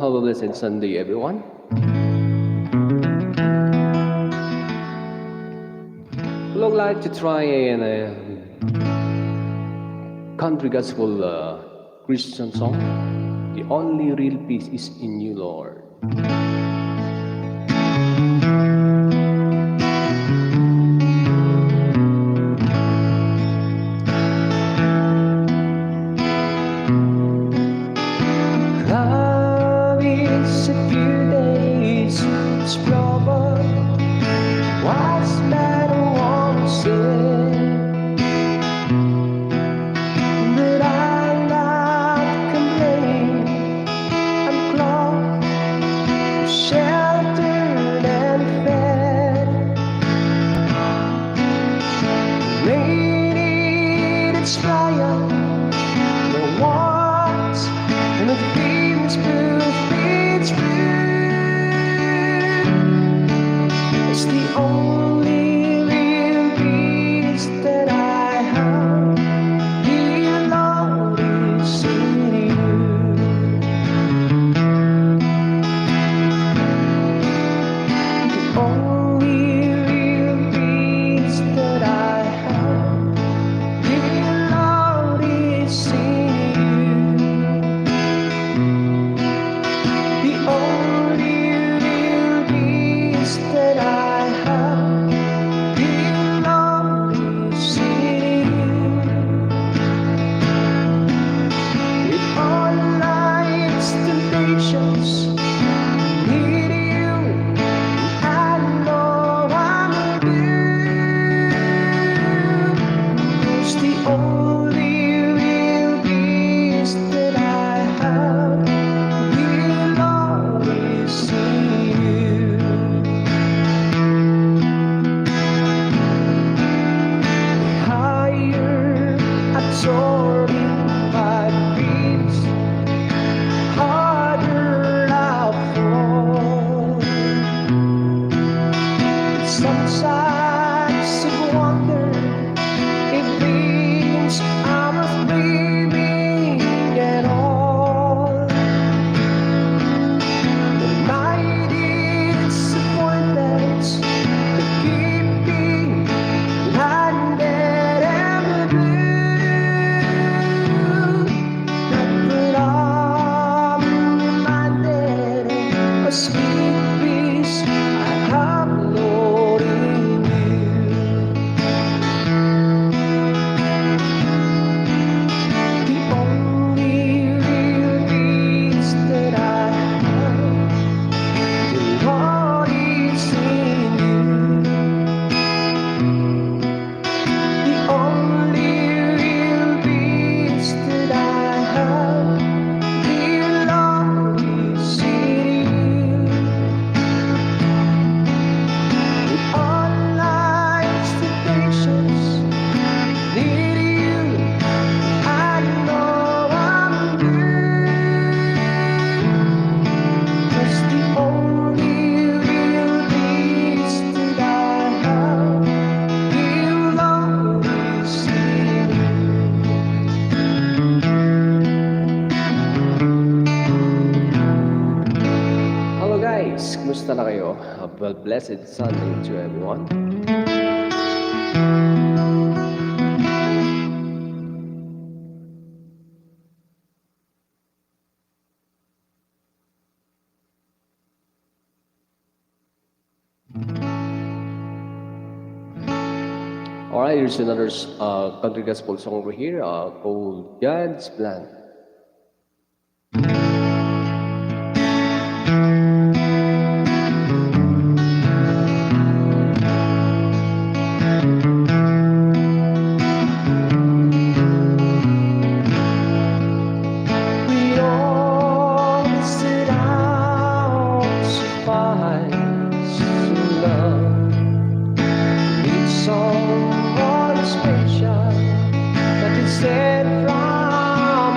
Have a blessed Sunday, everyone. Would like to try a country gospel Christian song. The only real peace is in you, Lord. Love is a few days, it's proper. What's matter won't say, but I'll not complain. I'm close, sheltered and fed. Made it's fire, the walks and the famous proof it's true. It's the only real peace that I have. Dear Lord, is in you. The only real peace that I have. Dear Lord, is in you. The only real peace that I have, dear Lord, is in you. With all life's temptations, need you, I know I'm good. It's the only real peace that I have. Dear Lord, is in you. Higher, absorbing by peace, harder I fall. Some sights of wonder, it means I'm not breathing at all. The mighty disappointments that keep me blinded and blue. But I'm reminded of sweet peace I have, Lord, in you. The only real peace that I have, the Lord is in you. The only real peace that I have, dear Lord, is in you. With all life's temptations, need you, I know I'm good. It's the only real peace that I have, dear Lord, is in you. Hello guys, kumusta na kayo? Have a blessed Sunday to everyone. Alright, here's another country gospel song over here called God's Plan. We all set out to find some love. Need someone special that is sent from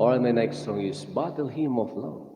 Or my next song is Battle Hymn of Love.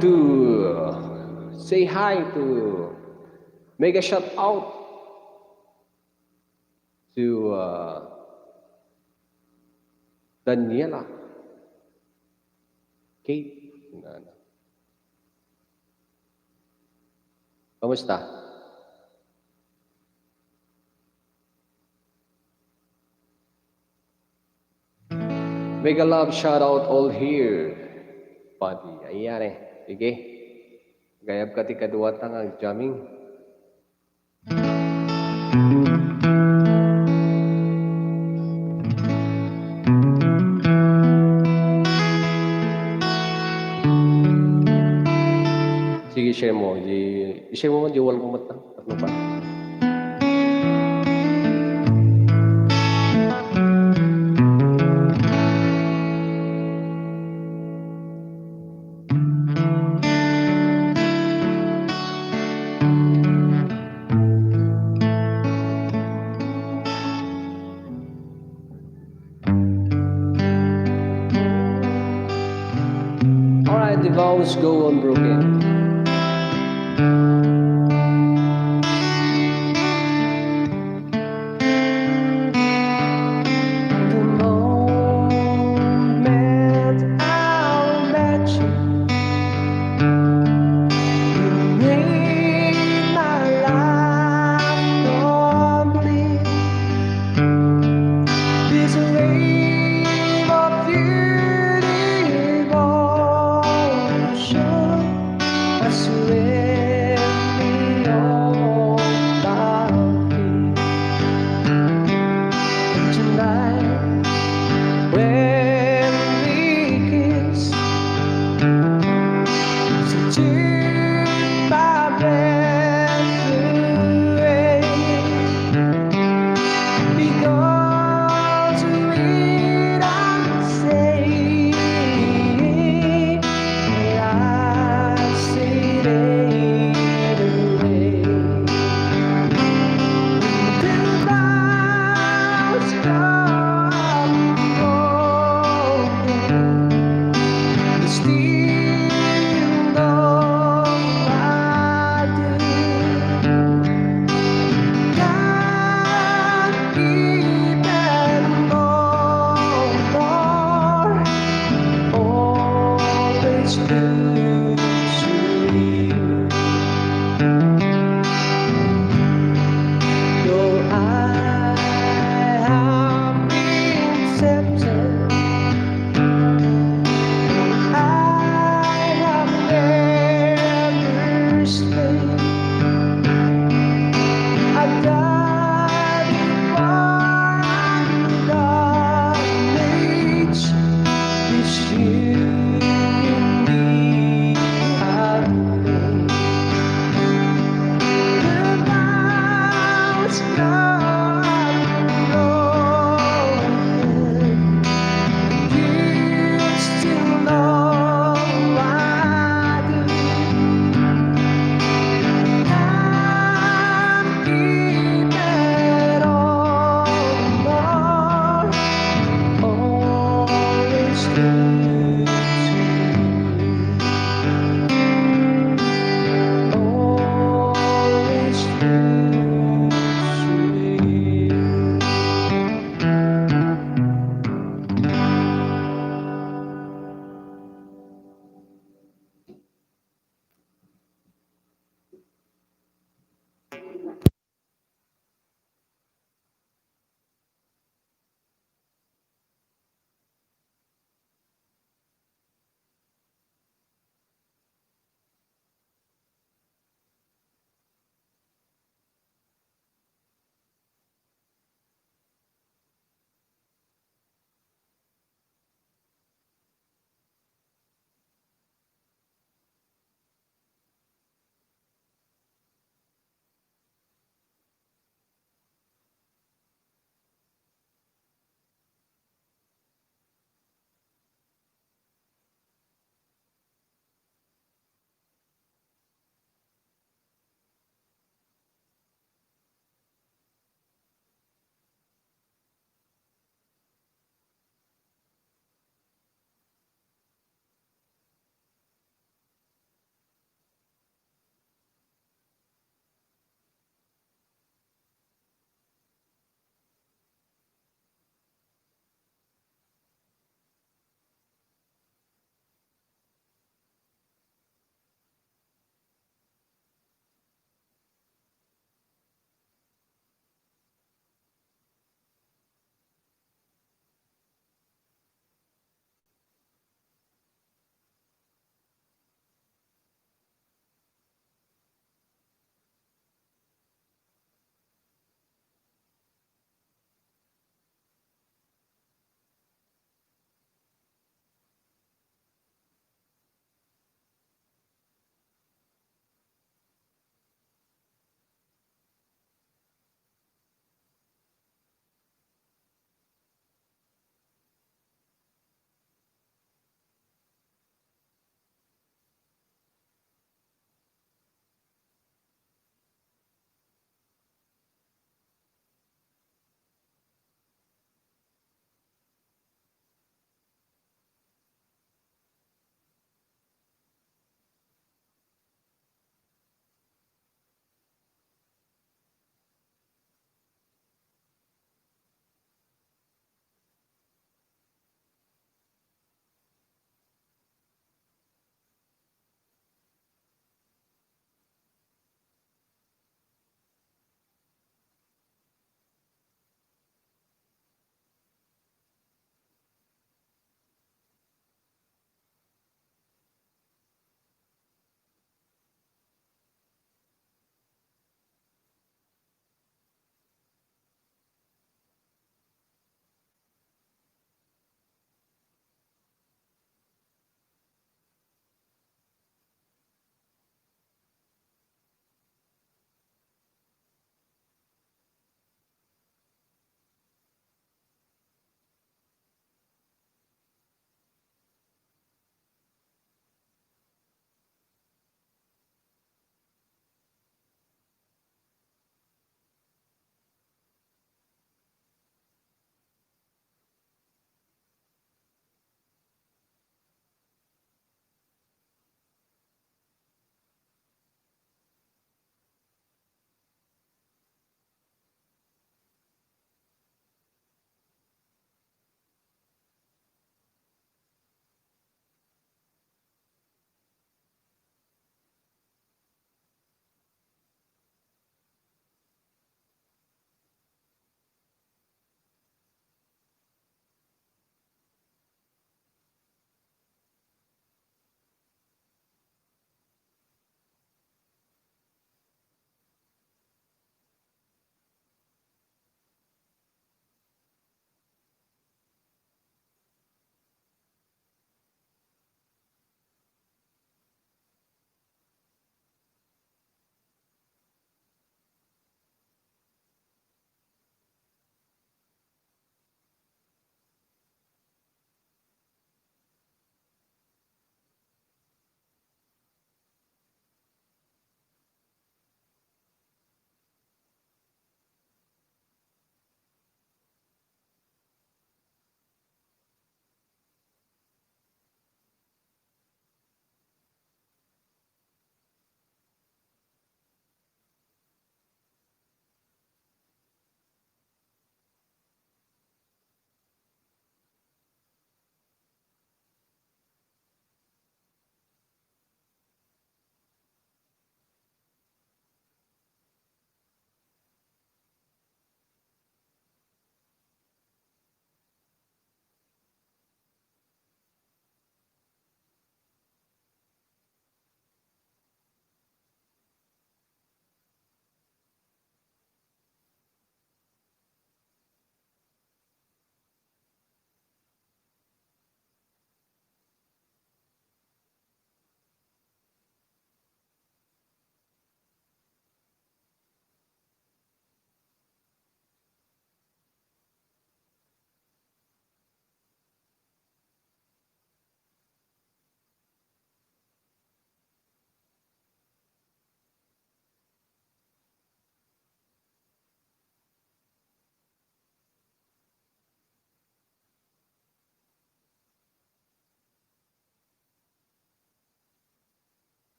To say hi to make a shout out to Daniela, Kate, kamusta? Make a love shout out all here, buddy. Ayan eh, sige. Gayab ka ti kaduwata nga jamming. Sige, share mo. I-share mo man, di wal kumata. Tatlo pa. Alright, the vows go unbroken. Day.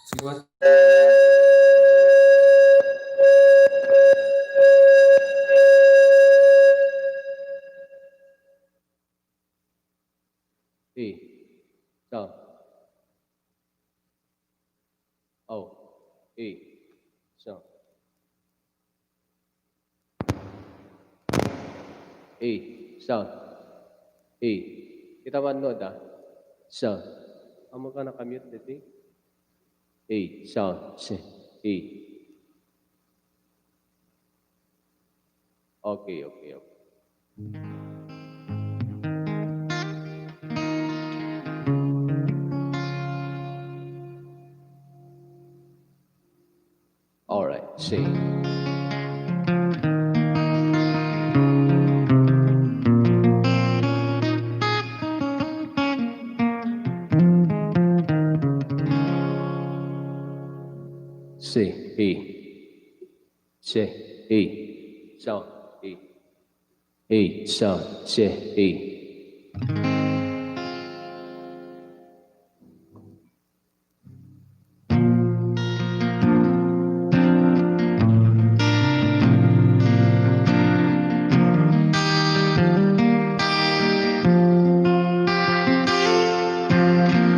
Sige, boss. E. Sound. O. E. Sound. E. Sound. E. Kita manood ah. Sound. Amo ka nakamute dito eh. E. Sound. C. E. Okay, okay, okay. All right, C. C. E. C. E. Sound. E. E. Sound. C. E.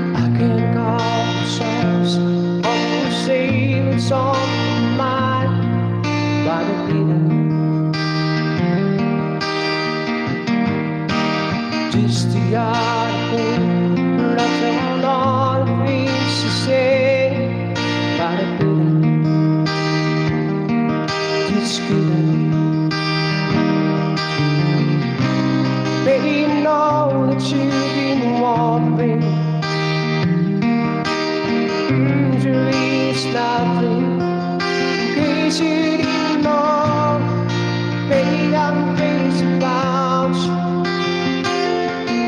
I can call the songs almost say what's on my mind. But I didn't. Just the article wrapped around all the things to say. But I didn't. Just couldn't. Maybe you know that you've been wandering. Usually it's nothing. Cause you didn't know. Maybe I'm crazy about you.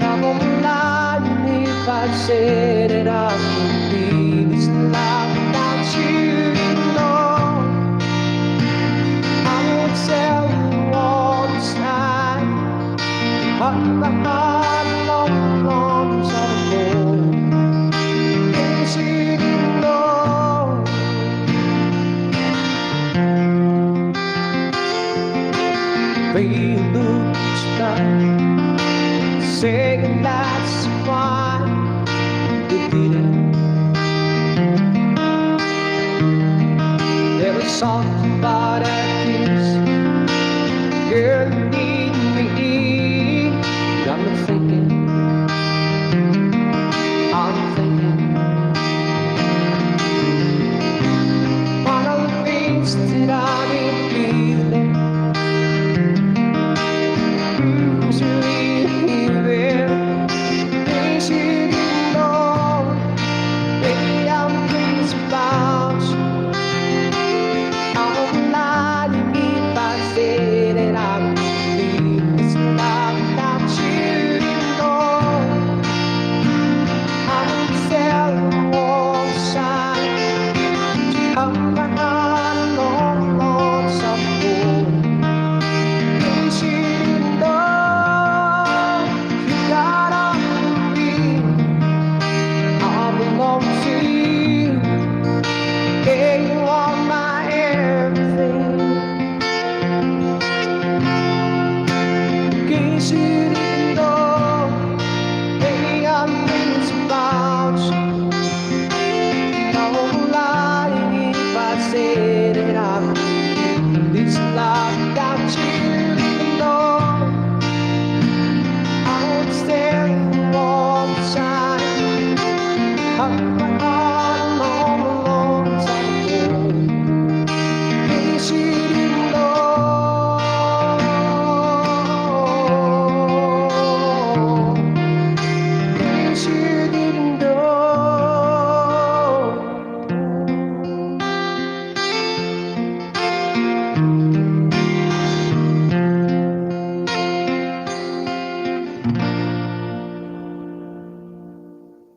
I won't lie if I said that I could be this life without you. No, I won't tell you all this time. My heart longs on the road. Cause you didn't know. Baby, look back. Saying that's fine, you didn't. There was something about that kiss. Girl, you need me. Got me thinking. I'm thinking. One of the things that I've been feeling.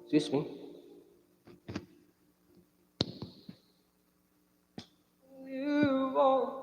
Excuse me. You won't.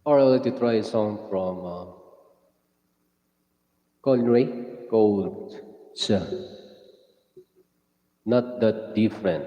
Or I'll let you try a song from Colin Ray called Siya. Not that different.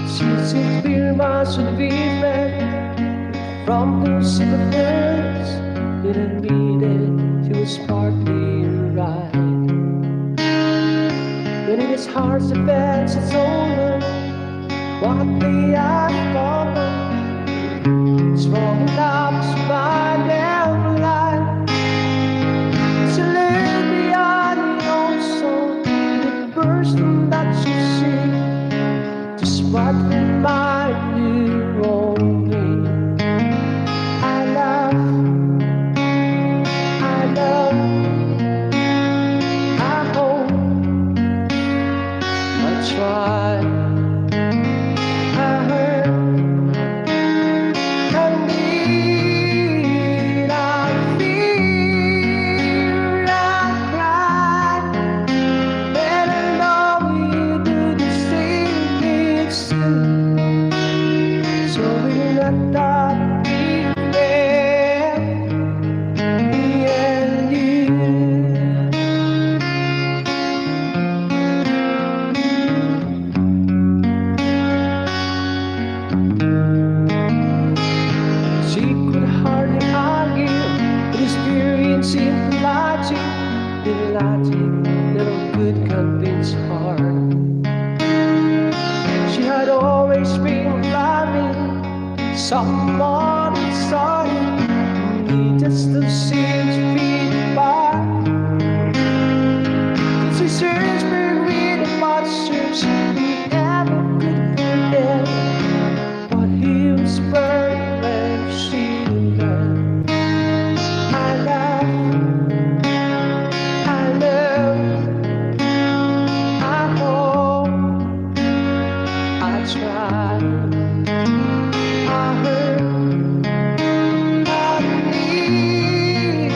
Since it's been months of different from those simple words, didn't mean it, she was partly right. When it is hard to fence, it's over what they are common. It's wrong enough to find every line. It's a little beyond the old soul, the person that you see, just what remind you of me. I love, I hope, I try, I hurt, I need, I fear, I cry, and I know you do the same things too. So we're not that different, me and you. She could hardly argue, but experiencing the logic little good convince her. She had always been loving someone inside, he just doesn't seem to be the bar. She searched for real monsters, he ever could forget what he was burned when she left. I love, I hope, I try, I hurt, I need,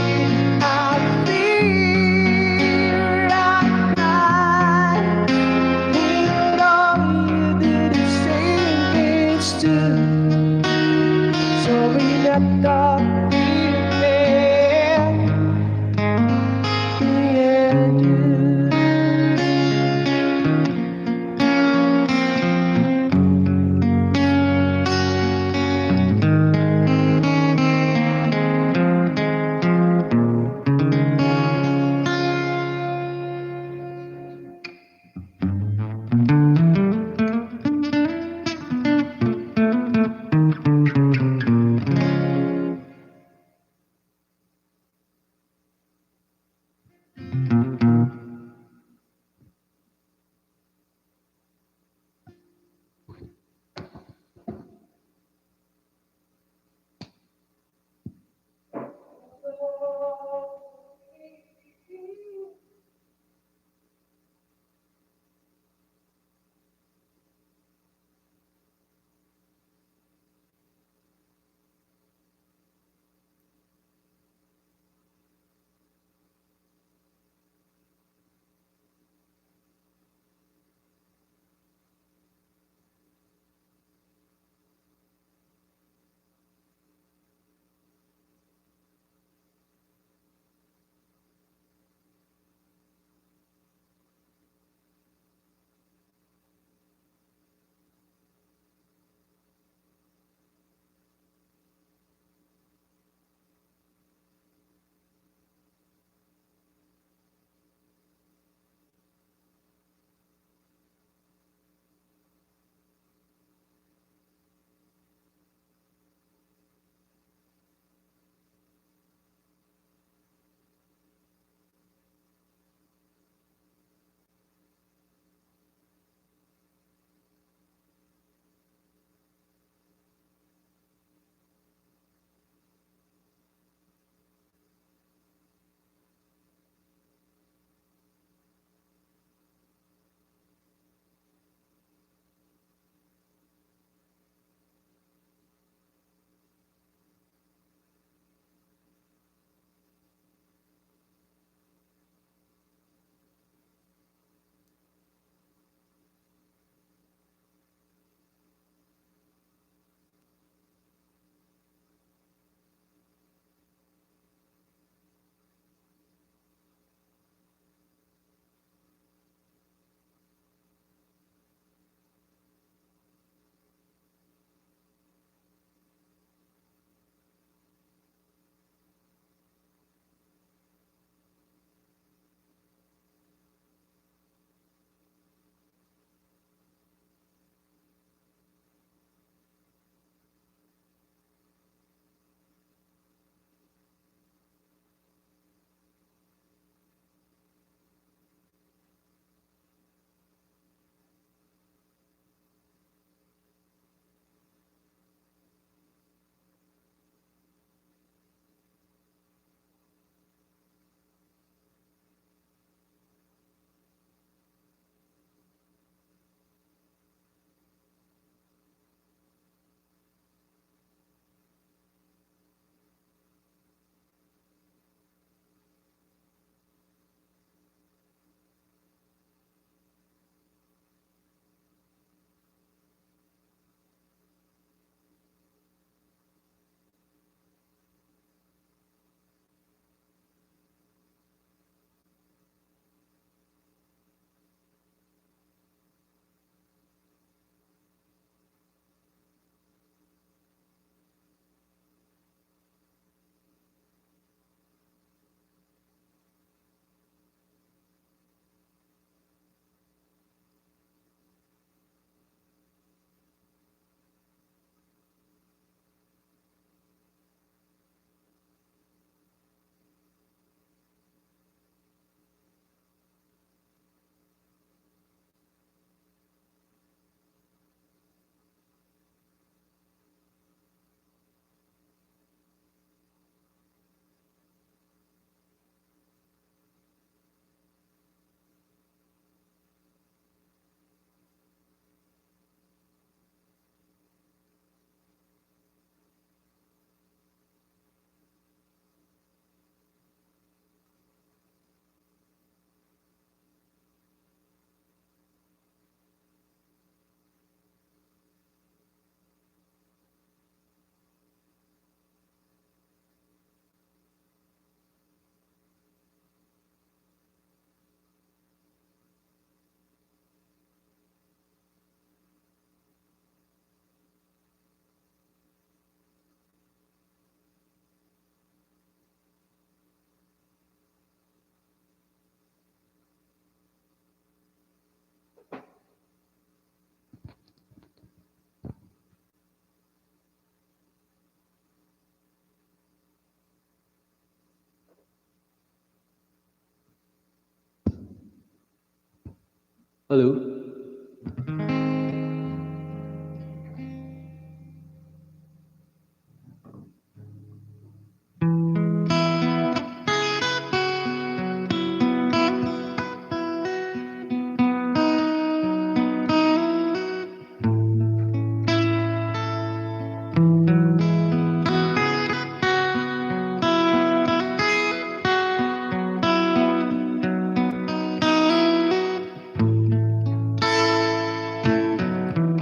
Hello.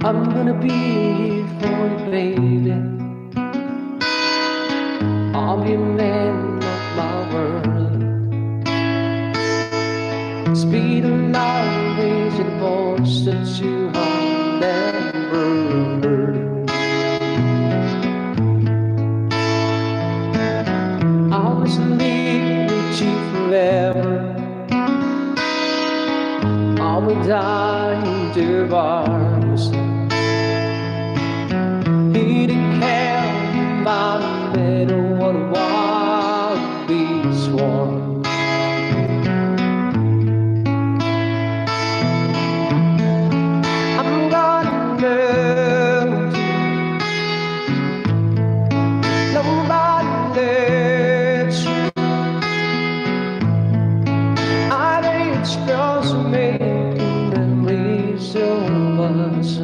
I'm gonna be here for you, baby. I'll be a man of my word. Speed of love is a voice that you have never heard. I was leaving with you forever. I will die in your arms. He didn't care about me, what a wild beast was. I'm gonna love you. Nobody loves you. I think it's just making memories of us.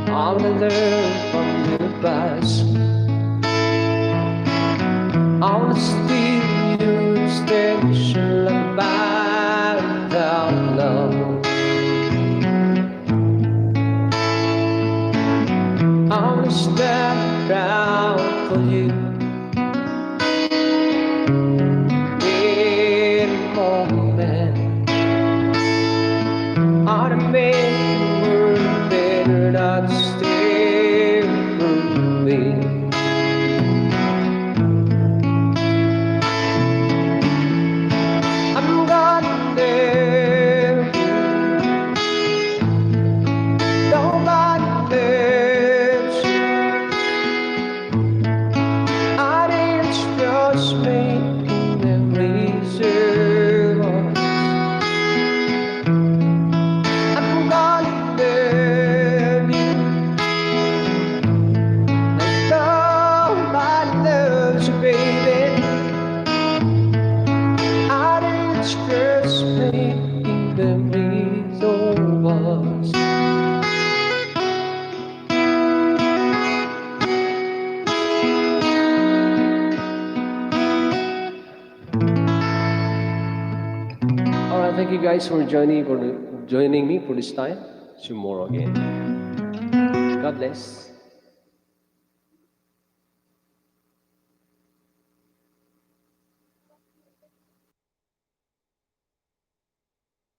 I'm gonna learn from the past. I wanna steal your extension like back down love. I wanna stand around for you in a moment. I wanna make the world better, not stay from me. I'm gonna live you. Nobody lives you. I think it's just making memories of us. Alright, thank you guys for joining me for this time. Tomorrow again. God bless.